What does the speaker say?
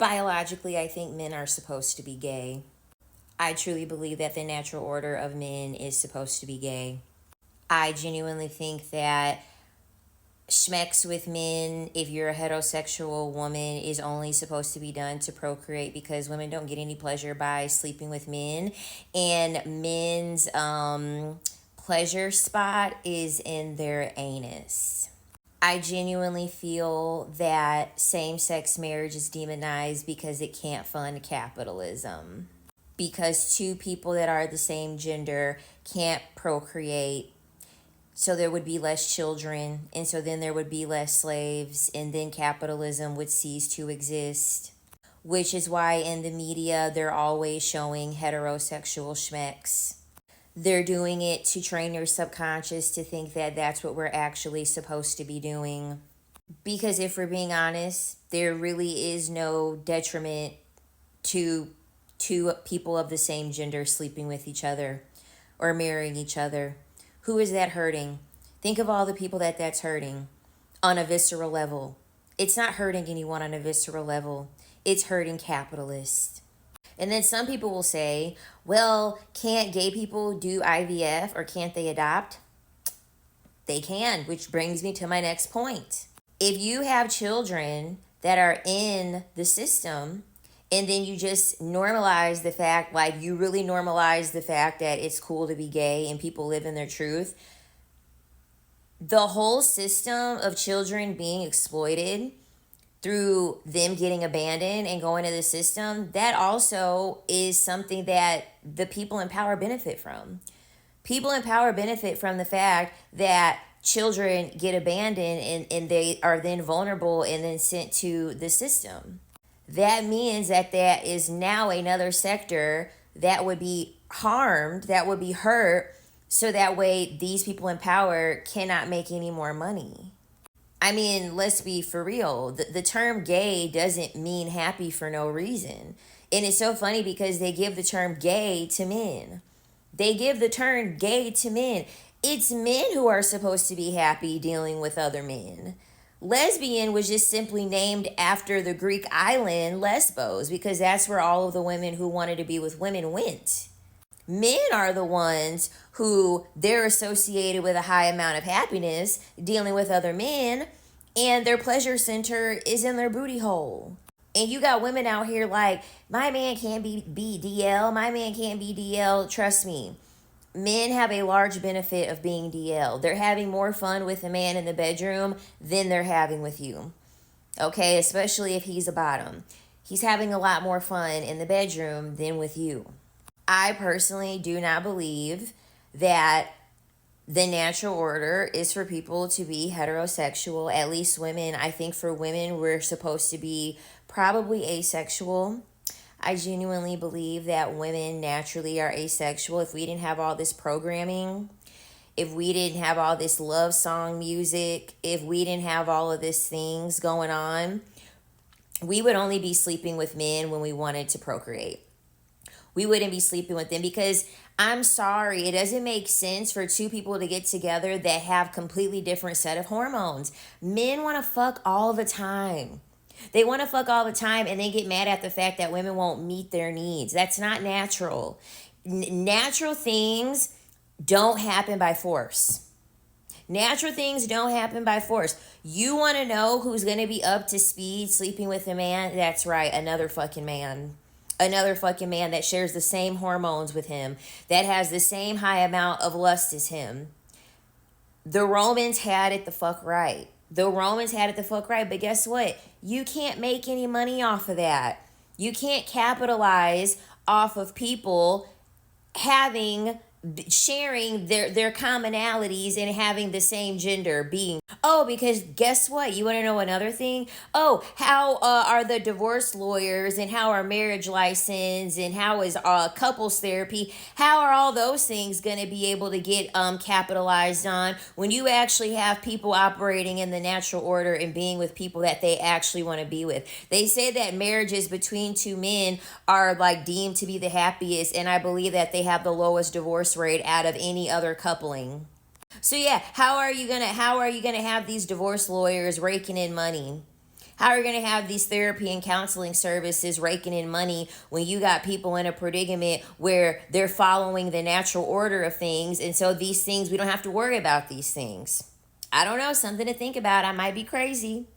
Biologically, I think men are supposed to be gay. I truly believe that the natural order of men is supposed to be gay. I genuinely think that schmex with men, if you're a heterosexual woman, is only supposed to be done to procreate, because women don't get any pleasure by sleeping with men. And men's pleasure spot is in their anus. I genuinely feel that same sex marriage is demonized because it can't fund capitalism. Because two people that are the same gender can't procreate, so there would be less children, and so then there would be less slaves, and then capitalism would cease to exist. Which is why in the media they're always showing heterosexual schmex. They're doing it to train your subconscious to think that that's what we're actually supposed to be doing. Because if we're being honest, there really is no detriment to two people of the same gender sleeping with each other or marrying each other. Who is that hurting? Think of all the people that that's hurting on a visceral level. It's not hurting anyone on a visceral level. It's hurting capitalists. And then some people will say, well, can't gay people do IVF, or can't they adopt? They can, which brings me to my next point. If you have children that are in the system, and then you just normalize the fact, like you really normalize the fact that it's cool to be gay and people live in their truth, the whole system of children being exploited through them getting abandoned and going to the system, that also is something that the people in power benefit from. People in power benefit from the fact that children get abandoned and they are then vulnerable and then sent to the system. That means that that is now another sector that would be harmed, that would be hurt, so that way these people in power cannot make any more money. I mean, let's be for real. The term gay doesn't mean happy for no reason. And it's so funny because they give the term gay to men. They give the term gay to men. It's men who are supposed to be happy dealing with other men. Lesbian was just simply named after the Greek island Lesbos, because that's where all of the women who wanted to be with women went. Men are the ones who they're associated with a high amount of happiness dealing with other men, and their pleasure center is in their booty hole. And you got women out here like, my man can't be DL, my man can't be DL. Trust me, men have a large benefit of being DL. They're having more fun with a man in the bedroom than they're having with you. Okay, especially if he's a bottom. He's having a lot more fun in the bedroom than with you. I personally do not believe that the natural order is for people to be heterosexual, at least women. I think for women, we're supposed to be probably asexual. I genuinely believe that women naturally are asexual. If we didn't have all this programming, if we didn't have all this love song music, if we didn't have all of these things going on, we would only be sleeping with men when we wanted to procreate. We wouldn't be sleeping with them because, I'm sorry, it doesn't make sense for two people to get together that have completely different set of hormones. Men want to fuck all the time. They want to fuck all the time and they get mad at the fact that women won't meet their needs. That's not natural. Natural things don't happen by force. Natural things don't happen by force. You want to know who's going to be up to speed sleeping with a man? That's right, another fucking man. Another fucking man that shares the same hormones with him, that has the same high amount of lust as him. The Romans had it the fuck right. The Romans had it the fuck right, but guess what? You can't make any money off of that. You can't capitalize off of people sharing their commonalities and having the same gender being. Oh, because guess what? You want to know another thing? Oh, how are the divorce lawyers, and how are marriage license, and how is couples therapy? How are all those things going to be able to get capitalized on when you actually have people operating in the natural order and being with people that they actually want to be with? They say that marriages between two men are like deemed to be the happiest, and I believe that they have the lowest divorce rate out of any other coupling. So yeah, how are you gonna have these divorce lawyers raking in money? How are you going to have these therapy and counseling services raking in money when you got people in a predicament where they're following the natural order of things? And so these things, we don't have to worry about these things. I don't know, something to think about. I might be crazy.